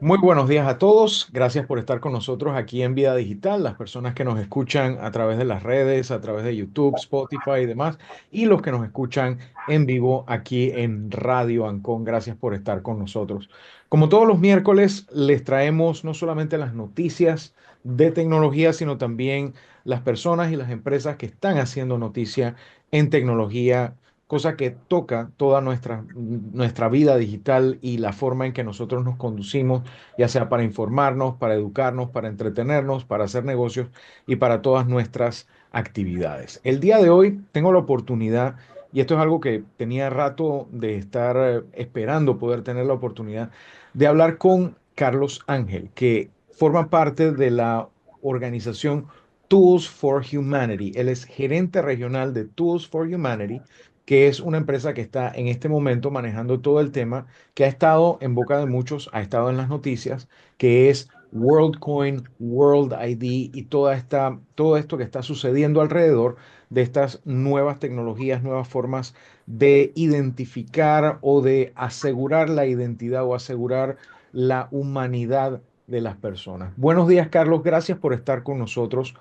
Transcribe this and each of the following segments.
Muy buenos días a todos. Gracias por estar con nosotros aquí en Vida Digital, las personas que nos escuchan a través de las redes, a través de YouTube, Spotify y demás, y los que nos escuchan en vivo aquí en Radio Ancon. Gracias por estar con nosotros. Como todos los miércoles, les traemos no solamente las noticias de tecnología, sino también las personas y las empresas que están haciendo noticia en tecnología, cosa que toca toda nuestra vida digital y la forma en que nosotros nos conducimos, ya sea para informarnos, para educarnos, para entretenernos, para hacer negocios y para todas nuestras actividades. El día de hoy tengo la oportunidad, y esto es algo que tenía rato de estar esperando poder tener la oportunidad, de hablar con Carlos Ángel, que forma parte de la organización Tools for Humanity. Él es gerente regional de Tools for Humanity, que es una empresa que está en este momento manejando todo el tema que ha estado en boca de muchos, ha estado en las noticias, que es WorldCoin, World ID y todo esto que está sucediendo alrededor de estas nuevas tecnologías, nuevas formas de identificar o de asegurar la identidad o asegurar la humanidad de las personas. Buenos días, Carlos. Gracias por estar con nosotros.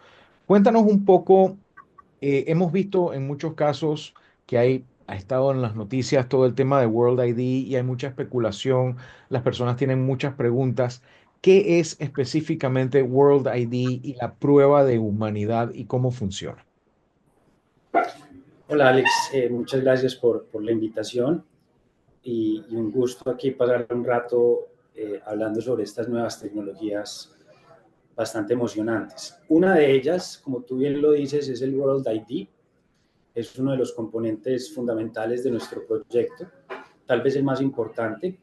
Cuéntanos un poco. Hemos visto en muchos casos que ha estado en las noticias todo el tema de World ID y hay mucha especulación, las personas tienen muchas preguntas. ¿Qué es específicamente World ID y la prueba de humanidad y cómo funciona? Hola Alex, muchas gracias por la invitación y un gusto aquí pasar un rato hablando sobre estas nuevas tecnologías bastante emocionantes. Una de ellas, como tú bien lo dices, es el World ID. Es uno de los componentes fundamentales de nuestro proyecto, tal vez el más importante,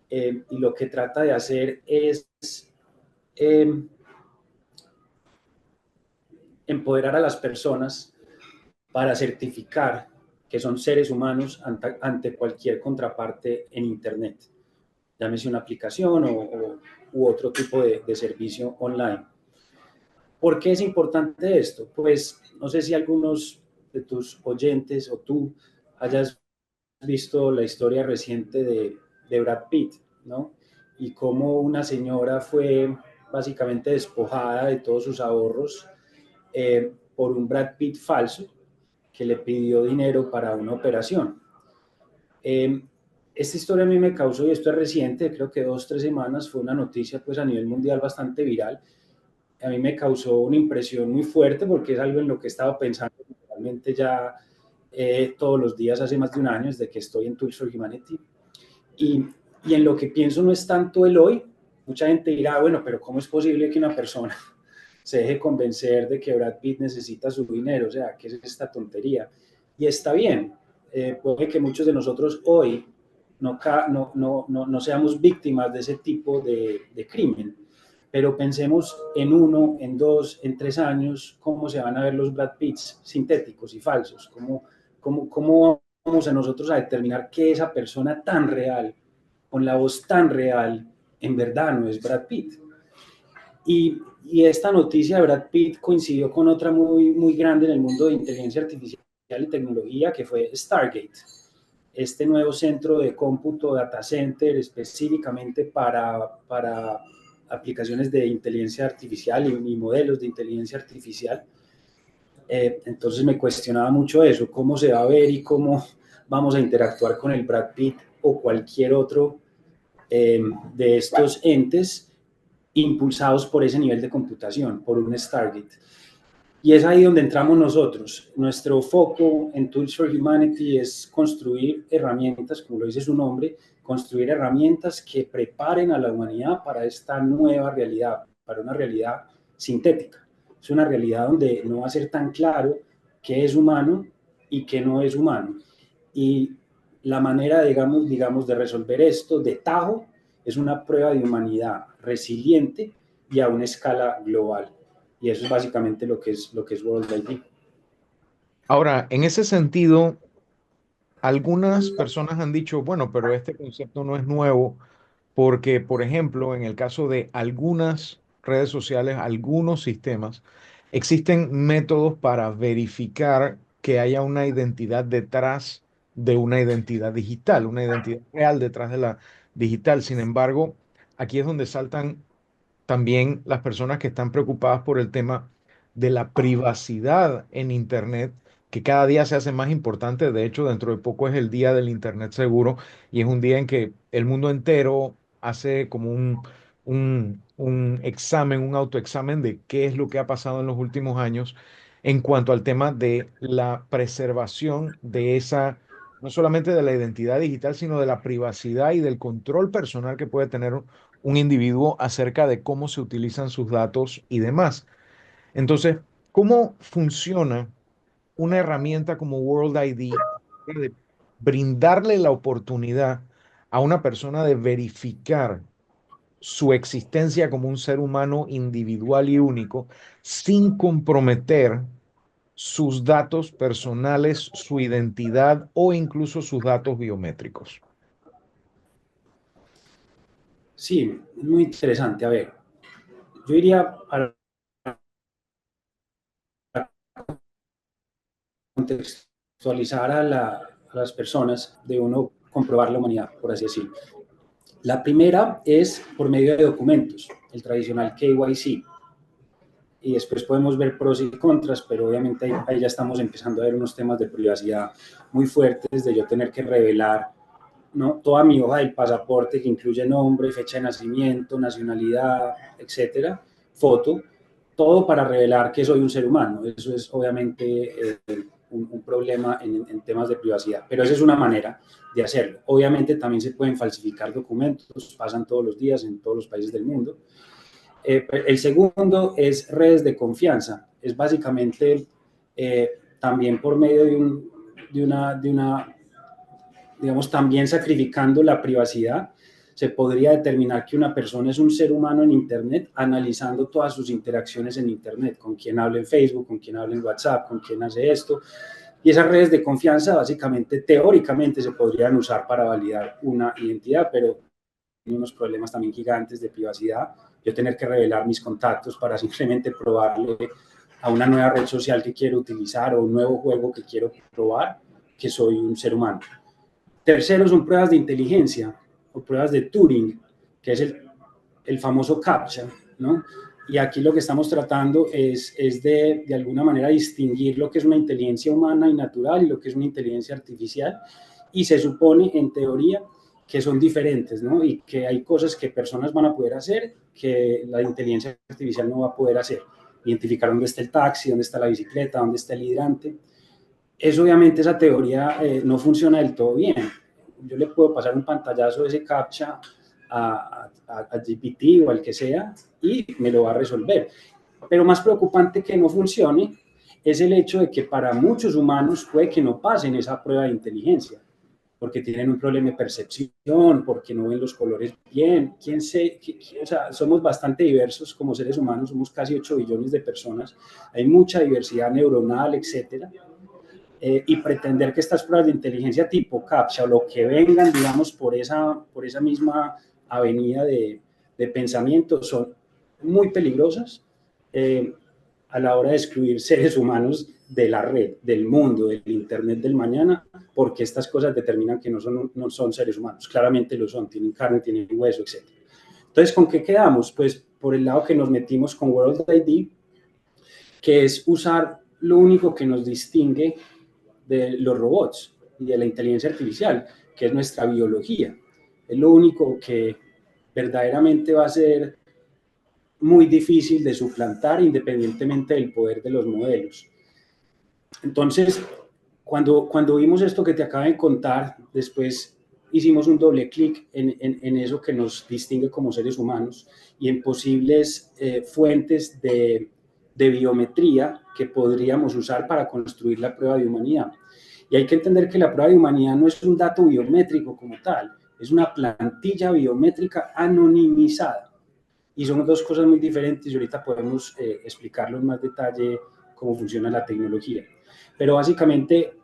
y lo que trata de hacer es eh, empoderar a las personas para certificar que son seres humanos ante cualquier contraparte en Internet, llámese una aplicación u otro tipo de servicio online. ¿Por qué es importante esto? Pues no sé si algunos de tus oyentes o tú hayas visto la historia reciente de Brad Pitt, ¿no? Y cómo una señora fue básicamente despojada de todos sus ahorros por un Brad Pitt falso que le pidió dinero para una operación. Eh, esta historia a mí me causó, y esto es reciente, creo que 2 o 3 semanas, fue una noticia pues a nivel mundial bastante viral. A mí me causó una impresión muy fuerte porque es algo en lo que he estado pensando realmente ya todos los días hace más de un año, desde que estoy en Tools for Humanity. Y, y en lo que pienso no es tanto el hoy. Mucha gente dirá, bueno, pero ¿cómo es posible que una persona se deje convencer de que Brad Pitt necesita su dinero? O sea, ¿qué es esta tontería? Y está bien. Puede que muchos de nosotros hoy no seamos víctimas de ese tipo de crimen, pero pensemos en 1, en 2, en 3 años, cómo se van a ver los Brad Pitts sintéticos y falsos, cómo vamos a nosotros a determinar que esa persona tan real, con la voz tan real, en verdad no es Brad Pitt. Y esta noticia de Brad Pitt coincidió con otra muy grande en el mundo de inteligencia artificial y tecnología, que fue Stargate, este nuevo centro de cómputo data center específicamente para aplicaciones de inteligencia artificial y modelos de inteligencia artificial. Entonces me cuestionaba mucho eso, cómo se va a ver y cómo vamos a interactuar con el Brad Pitt o cualquier otro de estos entes impulsados por ese nivel de computación, por un Stargate. Y es ahí donde entramos nosotros. Nuestro foco en Tools for Humanity es construir herramientas, como lo dice su nombre, construir herramientas que preparen a la humanidad para esta nueva realidad, para una realidad sintética. Es una realidad donde no va a ser tan claro qué es humano y qué no es humano. Y la manera, digamos, de resolver esto de tajo es una prueba de humanidad resiliente y a una escala global. Y eso es básicamente lo que es World ID. Ahora, en ese sentido, algunas personas han dicho, bueno, pero este concepto no es nuevo porque, por ejemplo, en el caso de algunas redes sociales, algunos sistemas, existen métodos para verificar que haya una identidad detrás de una identidad digital, una identidad real detrás de la digital. Sin embargo, aquí es donde saltan también las personas que están preocupadas por el tema de la privacidad en Internet, que cada día se hace más importante. De hecho, dentro de poco es el día del Internet seguro y es un día en que el mundo entero hace como un examen, un autoexamen de qué es lo que ha pasado en los últimos años en cuanto al tema de la preservación de esa, no solamente de la identidad digital, sino de la privacidad y del control personal que puede tener un individuo acerca de cómo se utilizan sus datos y demás. Entonces, ¿cómo funciona una herramienta como World ID de brindarle la oportunidad a una persona de verificar su existencia como un ser humano individual y único sin comprometer sus datos personales, su identidad o incluso sus datos biométricos? Sí, muy interesante. A ver, yo iría para contextualizar a las personas de uno comprobar la humanidad, por así decirlo. La primera es por medio de documentos, el tradicional KYC. Y después podemos ver pros y contras, pero obviamente ahí ya estamos empezando a ver unos temas de privacidad muy fuertes, de yo tener que revelar, ¿no?, toda mi hoja del pasaporte que incluye nombre, fecha de nacimiento, nacionalidad, etcétera, foto, todo para revelar que soy un ser humano. Eso es obviamente un problema en temas de privacidad, pero esa es una manera de hacerlo. Obviamente también se pueden falsificar documentos, pasan todos los días en todos los países del mundo. El segundo es redes de confianza. Es básicamente también por medio de una, digamos, también sacrificando la privacidad, se podría determinar que una persona es un ser humano en Internet analizando todas sus interacciones en Internet, con quién habla en Facebook, con quién habla en WhatsApp, con quién hace esto. Y esas redes de confianza básicamente, teóricamente, se podrían usar para validar una identidad, pero hay unos problemas también gigantes de privacidad. Yo tener que revelar mis contactos para simplemente probarle a una nueva red social que quiero utilizar o un nuevo juego que quiero probar que soy un ser humano. Tercero, son pruebas de inteligencia o pruebas de Turing, que es el famoso CAPTCHA, ¿no? Y aquí lo que estamos tratando es de alguna manera distinguir lo que es una inteligencia humana y natural y lo que es una inteligencia artificial. Y se supone, en teoría, que son diferentes, ¿no? Y que hay cosas que personas van a poder hacer que la inteligencia artificial no va a poder hacer. Identificar dónde está el taxi, dónde está la bicicleta, dónde está el hidrante. Eso obviamente, esa teoría no funciona del todo bien. Yo le puedo pasar un pantallazo de ese CAPTCHA a GPT o al que sea y me lo va a resolver. Pero más preocupante que no funcione es el hecho de que para muchos humanos puede que no pasen esa prueba de inteligencia, porque tienen un problema de percepción, porque no ven los colores bien, quién sé, o sea, somos bastante diversos como seres humanos, somos casi 8 billones de personas, hay mucha diversidad neuronal, etcétera. Y pretender que estas pruebas de inteligencia tipo CAPTCHA o lo que vengan, digamos, por esa misma avenida de pensamiento son muy peligrosas a la hora de excluir seres humanos de la red, del mundo, del Internet del mañana, porque estas cosas determinan que no son seres humanos. Claramente lo son, tienen carne, tienen hueso, etc. Entonces, ¿con qué quedamos? Pues por el lado que nos metimos con World ID, que es usar lo único que nos distingue de los robots y de la inteligencia artificial, que es nuestra biología. Es lo único que verdaderamente va a ser muy difícil de suplantar independientemente del poder de los modelos. Entonces, cuando vimos esto que te acabo de contar, después hicimos un doble clic en eso que nos distingue como seres humanos y en posibles fuentes de biometría que podríamos usar para construir la prueba de humanidad. Y hay que entender que la prueba de humanidad no es un dato biométrico como tal, es una plantilla biométrica anonimizada. Y son dos cosas muy diferentes y ahorita podemos explicarlo en más detalle cómo funciona la tecnología. Pero básicamente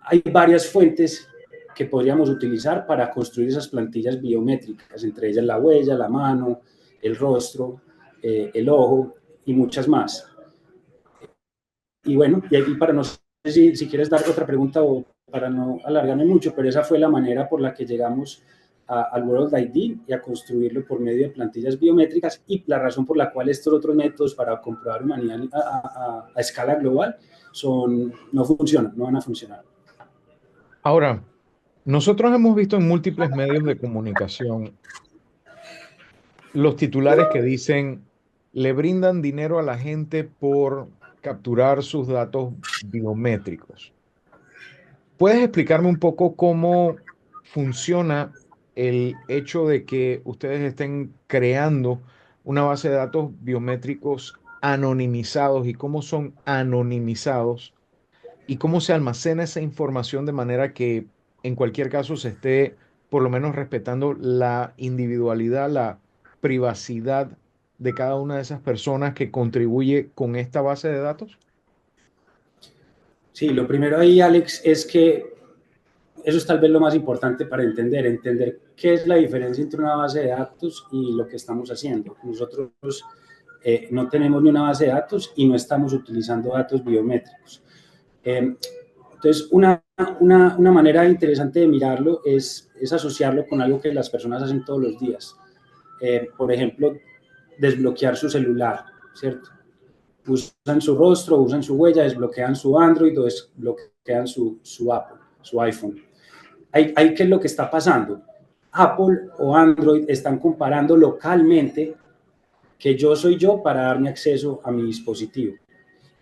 hay varias fuentes que podríamos utilizar para construir esas plantillas biométricas, entre ellas la huella, la mano, el rostro, el ojo y muchas más. Y bueno, y aquí para no sé si quieres dar otra pregunta o para no alargarme mucho, pero esa fue la manera por la que llegamos al World ID y a construirlo por medio de plantillas biométricas, y la razón por la cual estos otros métodos para comprobar humanidad a escala global no funcionan, no van a funcionar. Ahora, nosotros hemos visto en múltiples medios de comunicación los titulares que dicen, le brindan dinero a la gente por capturar sus datos biométricos. ¿Puedes explicarme un poco cómo funciona el hecho de que ustedes estén creando una base de datos biométricos anonimizados y cómo son anonimizados y cómo se almacena esa información de manera que en cualquier caso se esté por lo menos respetando la individualidad, la privacidad de cada una de esas personas que contribuye con esta base de datos? Sí, lo primero ahí, Alex, es que eso es tal vez lo más importante para entender qué es la diferencia entre una base de datos y lo que estamos haciendo. Nosotros no tenemos ni una base de datos y no estamos utilizando datos biométricos. Entonces, una manera interesante de mirarlo es asociarlo con algo que las personas hacen todos los días. Por ejemplo, desbloquear su celular, ¿cierto? Usan su rostro, usan su huella, desbloquean su Android o desbloquean su Apple, su iPhone. ¿Qué es lo que está pasando? Apple o Android están comparando localmente que yo soy yo para darme acceso a mi dispositivo.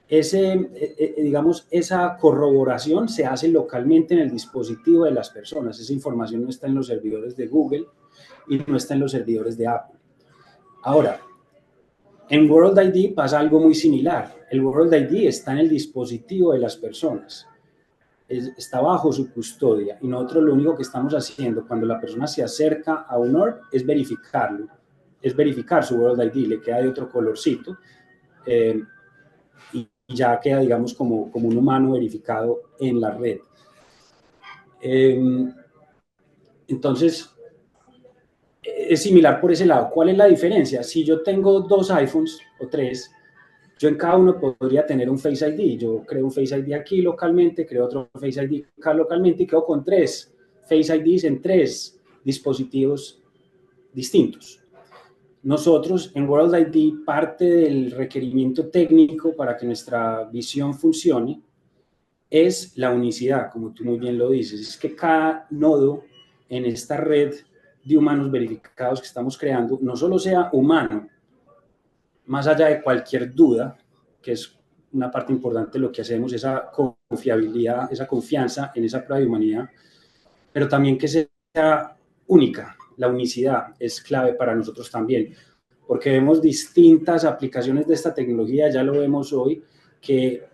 Digamos, esa corroboración se hace localmente en el dispositivo de las personas. Esa información no está en los servidores de Google y no está en los servidores de Apple. Ahora, en World ID pasa algo muy similar. El World ID está en el dispositivo de las personas. Está bajo su custodia y nosotros lo único que estamos haciendo cuando la persona se acerca a un orb es verificarlo, es verificar su World ID, le queda de otro colorcito y ya queda, digamos, como un humano verificado en la red. Entonces, es similar por ese lado. ¿Cuál es la diferencia? Si yo tengo 2 iPhones o 3, yo en cada uno podría tener un Face ID. Yo creo un Face ID aquí localmente, creo otro Face ID acá localmente y quedo con 3 Face IDs en 3 dispositivos distintos. Nosotros en World ID, parte del requerimiento técnico para que nuestra visión funcione es la unicidad, como tú muy bien lo dices. Es que cada nodo en esta red de humanos verificados que estamos creando no solo sea humano, más allá de cualquier duda, que es una parte importante de lo que hacemos, esa confiabilidad, esa confianza en esa prueba de humanidad, pero también que sea única. La unicidad es clave para nosotros también, porque vemos distintas aplicaciones de esta tecnología, ya lo vemos hoy, que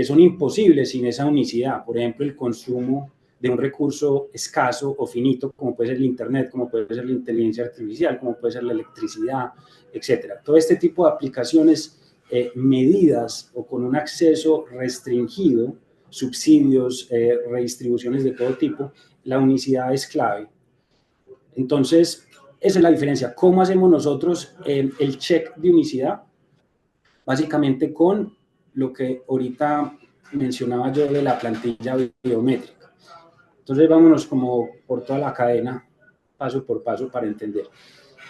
son imposibles sin esa unicidad. Por ejemplo, el consumo de un recurso escaso o finito, como puede ser el Internet, como puede ser la inteligencia artificial, como puede ser la electricidad, etcétera. Todo este tipo de aplicaciones medidas o con un acceso restringido, subsidios, redistribuciones de todo tipo, la unicidad es clave. Entonces, esa es la diferencia. ¿Cómo hacemos nosotros el check de unicidad? Básicamente con lo que ahorita mencionaba yo de la plantilla biométrica. Entonces, vámonos como por toda la cadena, paso por paso para entender.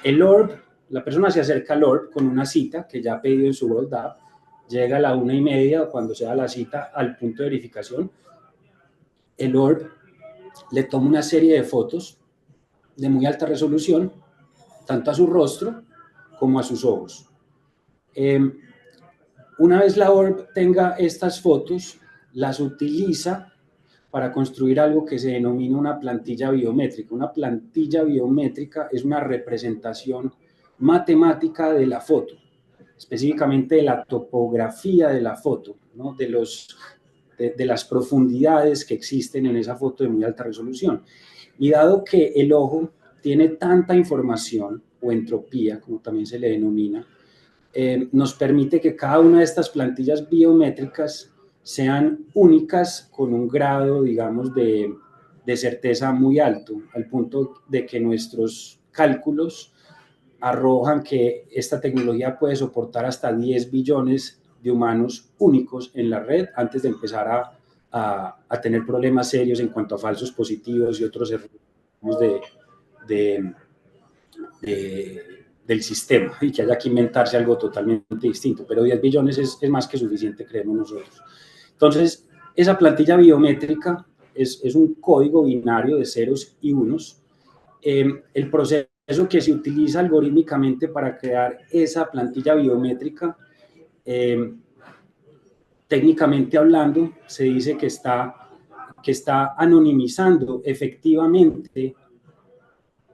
El ORB, la persona se acerca al ORB con una cita que ya ha pedido en su World App, llega a la 1:30 o cuando sea la cita al punto de verificación. El ORB le toma una serie de fotos de muy alta resolución, tanto a su rostro como a sus ojos. Una vez la ORB tenga estas fotos, las utiliza para construir algo que se denomina una plantilla biométrica. Una plantilla biométrica es una representación matemática de la foto, específicamente de la topografía de la foto, ¿no? de las profundidades que existen en esa foto de muy alta resolución. Y dado que el ojo tiene tanta información, o entropía, como también se le denomina, nos permite que cada una de estas plantillas biométricas sean únicas con un grado, digamos, de certeza muy alto, al punto de que nuestros cálculos arrojan que esta tecnología puede soportar hasta 10 billones de humanos únicos en la red antes de empezar a tener problemas serios en cuanto a falsos positivos y otros errores de, del sistema y que haya que inventarse algo totalmente distinto, pero 10 billones es más que suficiente, creemos nosotros. Entonces, esa plantilla biométrica es un código binario de ceros y unos. El proceso que se utiliza algorítmicamente para crear esa plantilla biométrica, técnicamente hablando, se dice que está anonimizando efectivamente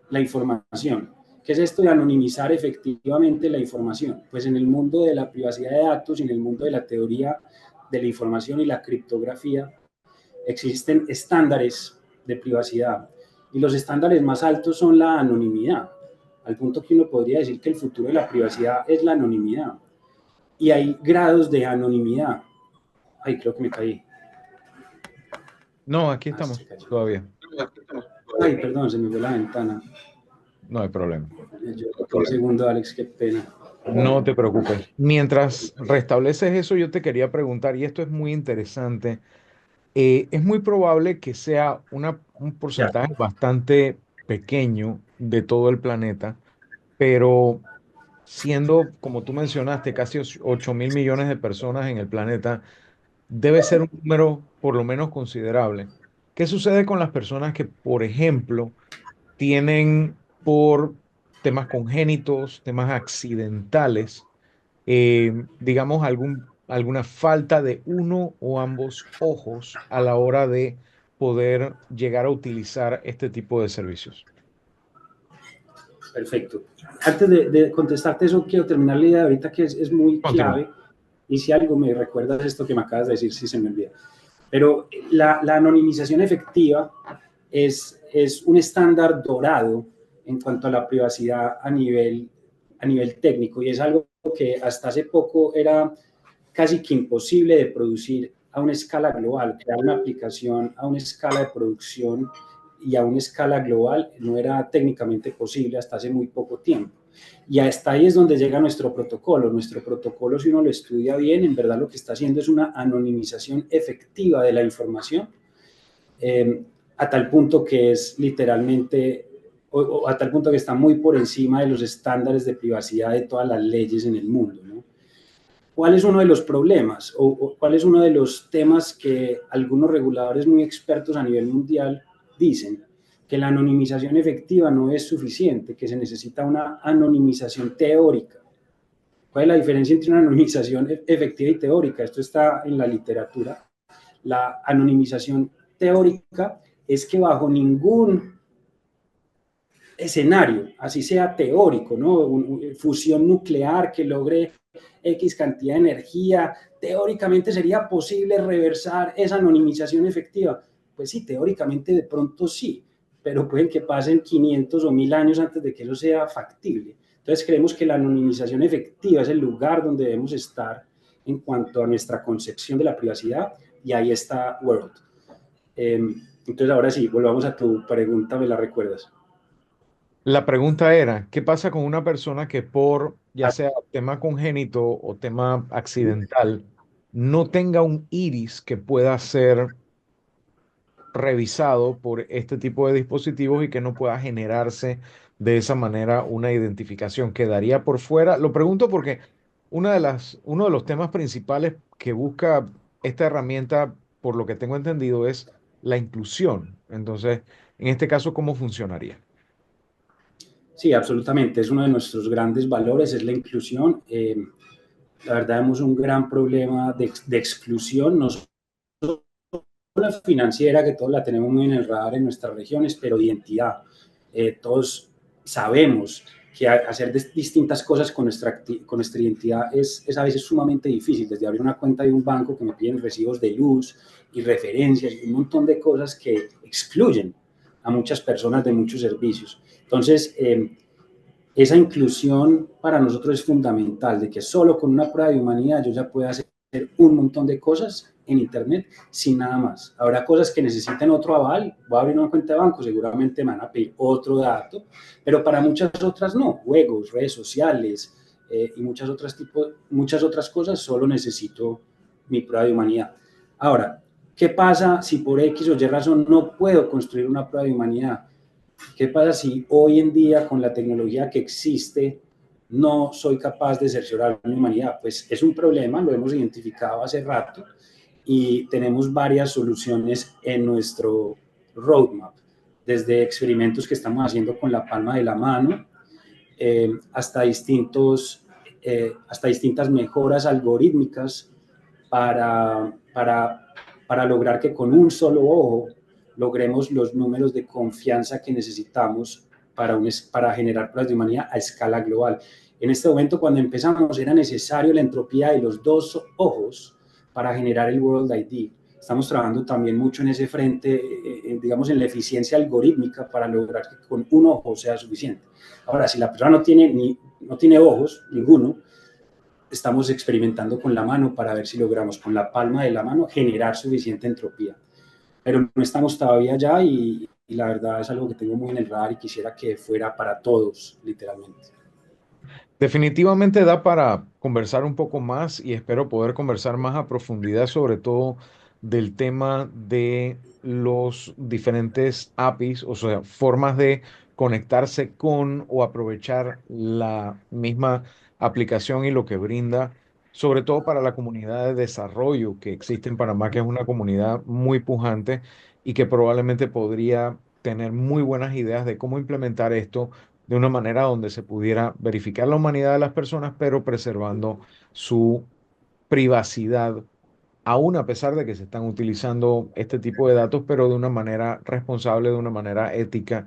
la información. ¿Qué es esto de anonimizar efectivamente la información? Pues en el mundo de la privacidad de datos y en el mundo de la teoría de la información y la criptografía existen estándares de privacidad y los estándares más altos son la anonimidad, al punto que uno podría decir que el futuro de la privacidad es la anonimidad. Y hay grados de anonimidad. Ay, creo que me caí. No, aquí estamos todavía. Ay, perdón, se me fue la ventana. No hay problema. Un segundo, Alex, qué pena. No te preocupes. Mientras restableces eso, yo te quería preguntar, y esto es muy interesante, es muy probable que sea un Ya. porcentaje bastante pequeño de todo el planeta, pero siendo, como tú mencionaste, casi 8.000 millones de personas en el planeta, debe ser un número por lo menos considerable. ¿Qué sucede con las personas que, por ejemplo, tienen por temas congénitos, temas accidentales, digamos, alguna falta de uno o ambos ojos a la hora de poder llegar a utilizar este tipo de servicios? Perfecto. Antes de contestarte eso, quiero terminar la idea ahorita que es muy Continúa. clave. Y si algo me recuerdas esto que me acabas de decir, si se me olvida. Pero la anonimización efectiva es un estándar dorado en cuanto a la privacidad a nivel técnico y es algo que hasta hace poco era casi que imposible de producir a una escala global. Crear una aplicación a una escala de producción y a una escala global no era técnicamente posible hasta hace muy poco tiempo. Y hasta ahí es donde llega nuestro protocolo. Nuestro protocolo, si uno lo estudia bien, en verdad lo que está haciendo es una anonimización efectiva de la información, a tal punto que es literalmente, o a tal punto que está muy por encima de los estándares de privacidad de todas las leyes en el mundo, ¿no? ¿Cuál es uno de los problemas o cuál es uno de los temas que algunos reguladores muy expertos a nivel mundial dicen? Que la anonimización efectiva no es suficiente, que se necesita una anonimización teórica. ¿Cuál es la diferencia entre una anonimización efectiva y teórica? Esto está en la literatura. La anonimización teórica es que bajo ningún escenario, así sea teórico, ¿no? Fusión nuclear que logre X cantidad de energía, teóricamente sería posible reversar esa anonimización efectiva. Pues sí, teóricamente de pronto sí, pero pueden que pasen 500 o 1000 años antes de que eso sea factible. Entonces creemos que la anonimización efectiva es el lugar donde debemos estar en cuanto a nuestra concepción de la privacidad y ahí está World. Entonces ahora sí, volvamos a tu pregunta, ¿me la recuerdas? La pregunta era, ¿qué pasa con una persona que por, ya sea tema congénito o tema accidental, no tenga un iris que pueda ser revisado por este tipo de dispositivos y que no pueda generarse de esa manera una identificación? ¿Quedaría por fuera? Lo pregunto porque uno de los temas principales que busca esta herramienta, por lo que tengo entendido, es la inclusión. Entonces, en este caso, ¿cómo funcionaría? Sí, absolutamente. Es uno de nuestros grandes valores, es la inclusión. La verdad, vemos un gran problema de exclusión, no solo la financiera, que todos la tenemos muy en el radar en nuestras regiones, pero identidad. Todos sabemos que hacer distintas cosas con nuestra identidad es a veces sumamente difícil, desde abrir una cuenta de un banco que me piden recibos de luz y referencias y un montón de cosas que excluyen a muchas personas de muchos servicios. Entonces, esa inclusión para nosotros es fundamental, de que solo con una prueba de humanidad yo ya pueda hacer un montón de cosas en Internet sin nada más. Habrá cosas que necesiten otro aval, voy a abrir una cuenta de banco, seguramente me van a pedir otro dato, pero para muchas otras no, juegos, redes sociales y muchas otras cosas, solo necesito mi prueba de humanidad. Ahora, ¿qué pasa si por X o Y razón no puedo construir una prueba de humanidad? ¿Qué pasa si hoy en día con la tecnología que existe no soy capaz de cerciorar mi humanidad? Pues es un problema, lo hemos identificado hace rato y tenemos varias soluciones en nuestro roadmap, desde experimentos que estamos haciendo con la palma de la mano hasta distintas mejoras algorítmicas para lograr que con un solo ojo logremos los números de confianza que necesitamos para generar pruebas de humanidad a escala global. En este momento, cuando empezamos, era necesario la entropía de los dos ojos para generar el World ID. Estamos trabajando también mucho en ese frente, digamos, en la eficiencia algorítmica para lograr que con un ojo sea suficiente. Ahora, si la persona no tiene ojos, ninguno, estamos experimentando con la mano para ver si logramos con la palma de la mano generar suficiente entropía. Pero no estamos todavía allá y la verdad es algo que tengo muy en el radar y quisiera que fuera para todos, literalmente. Definitivamente da para conversar un poco más y espero poder conversar más a profundidad, sobre todo del tema de los diferentes APIs, o sea, formas de conectarse con o aprovechar la misma aplicación y lo que brinda, sobre todo para la comunidad de desarrollo que existe en Panamá, que es una comunidad muy pujante y que probablemente podría tener muy buenas ideas de cómo implementar esto de una manera donde se pudiera verificar la humanidad de las personas, pero preservando su privacidad, aún a pesar de que se están utilizando este tipo de datos, pero de una manera responsable, de una manera ética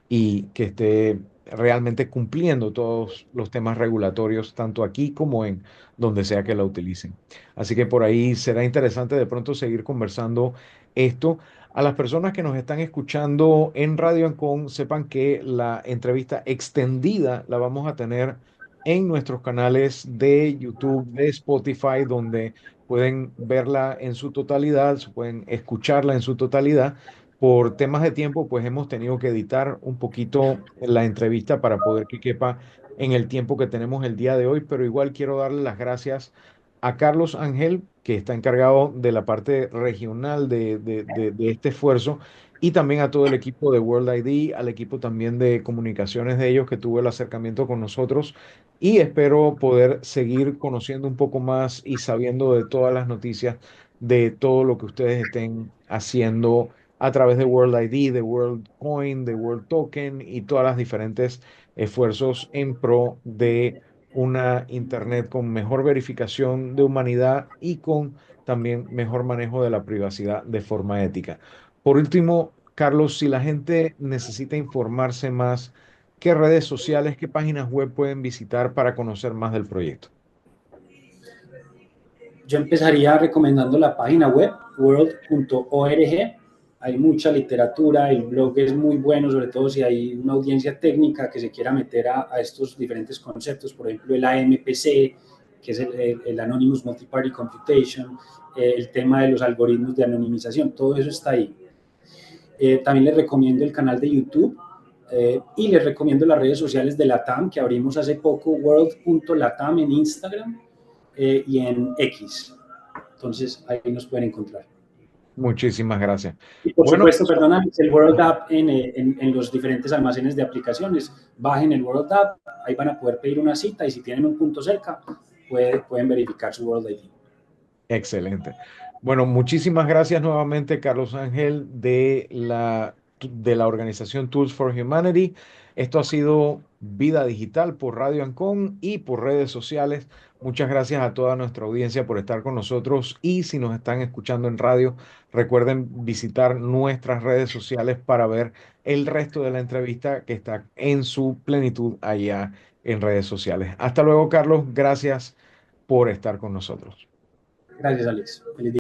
y que esté realmente cumpliendo todos los temas regulatorios, tanto aquí como en donde sea que la utilicen. Así que por ahí será interesante de pronto seguir conversando esto. A las personas que nos están escuchando en Radio Ancon, sepan que la entrevista extendida la vamos a tener en nuestros canales de YouTube, de Spotify, donde pueden verla en su totalidad, pueden escucharla en su totalidad. Por temas de tiempo, pues hemos tenido que editar un poquito la entrevista para poder que quepa en el tiempo que tenemos el día de hoy, pero igual quiero darle las gracias a Carlos Ángel, que está encargado de la parte regional de este esfuerzo, y también a todo el equipo de World ID, al equipo también de comunicaciones de ellos que tuvo el acercamiento con nosotros y espero poder seguir conociendo un poco más y sabiendo de todas las noticias de todo lo que ustedes estén haciendo a través de World ID, de World Coin, de World Token y todas las diferentes esfuerzos en pro de una Internet con mejor verificación de humanidad y con también mejor manejo de la privacidad de forma ética. Por último, Carlos, si la gente necesita informarse más, ¿qué redes sociales, qué páginas web pueden visitar para conocer más del proyecto? Yo empezaría recomendando la página web world.org. Hay mucha literatura, el blog es muy bueno, sobre todo si hay una audiencia técnica que se quiera meter a estos diferentes conceptos, por ejemplo el AMPC, que es el Anonymous Multiparty Computation, el tema de los algoritmos de anonimización, todo eso está ahí. También les recomiendo el canal de YouTube y les recomiendo las redes sociales de LATAM que abrimos hace poco, world.latam en Instagram y en X. Entonces ahí nos pueden encontrar. Muchísimas gracias. Y por Bueno, supuesto, perdona, el World App en los diferentes almacenes de aplicaciones. Bajen el World App, ahí van a poder pedir una cita y si tienen un punto cerca, pueden verificar su World ID. excelente. Bueno, muchísimas gracias nuevamente, Carlos Ángel, de la organización Tools for Humanity. Esto ha sido Vida Digital por Radio Ancon y por redes sociales. Muchas gracias a toda nuestra audiencia por estar con nosotros y si nos están escuchando en radio, recuerden visitar nuestras redes sociales para ver el resto de la entrevista que está en su plenitud allá en redes sociales. Hasta luego, Carlos. Gracias por estar con nosotros. Gracias, Alex. Feliz día.